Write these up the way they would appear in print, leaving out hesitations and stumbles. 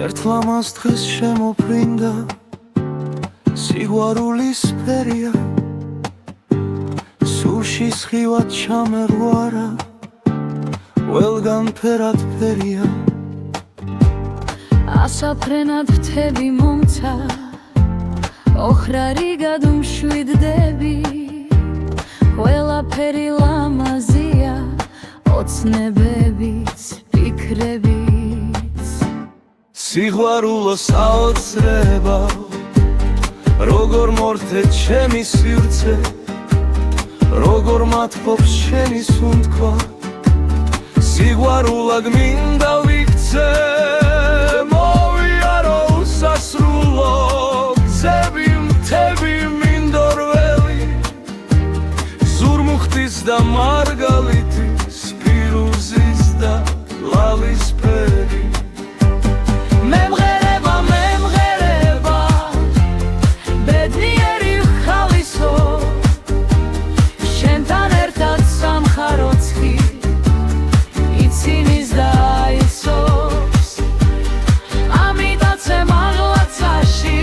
ერთლამას დღეს შემოფრინდა სიყვარულის ფერია სულში სხივად ჩამერვარა ყველგან ფერად ფერია ასაფრენად ფრთები მომცა ოხრარი გადუმშვიდდები ყველაფერი ლამაზია ოცნებებიც ფიქრებიც სიყვარულო საოცრება როგორ მორთე ჩემი სივრცე როგორ მათბობს შენი სუნთქვა სიყვარულად მინდა ვიქცე მოვიარო უსასრულო გზები მთები მინდორველი ზურმუხტის და მარგალიტის პირუზის და ლალისფერი მემღერება ბედნიერი ხალისო შენთან ერთად სამხაროცხი იცინის და აისოს ამიტაც ემაღლაცაში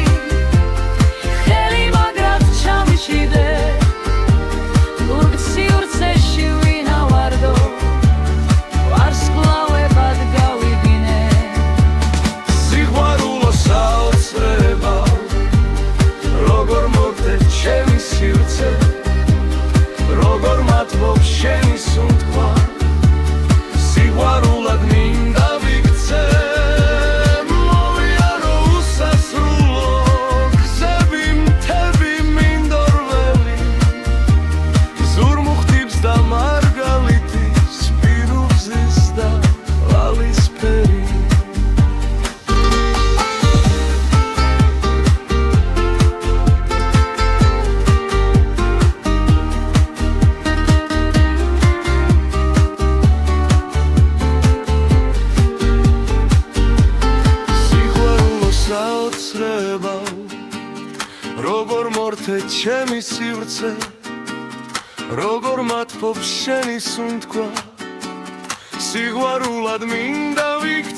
ხელი მაგრად ჩამიშიდე ლურგ სივრცეში ვინავარდო ვარსკვლავებად გავიგინე სიყვარულო საოცრება როგორ მორთე ჩემი სივრცე როგორ მათბობს შენი სუნთქვა სიყვარულად მინდა ვიქცე მოვიარო უსასრულო გზები მთები მინდორველი ზურმუხტის და მარგალიტის პირუზის და ლალისფერი როგორ მორთე ჩემი სივრცე როგორ მათბობს შენი სუნთქვა სიყვარულად მინდა ვიქცე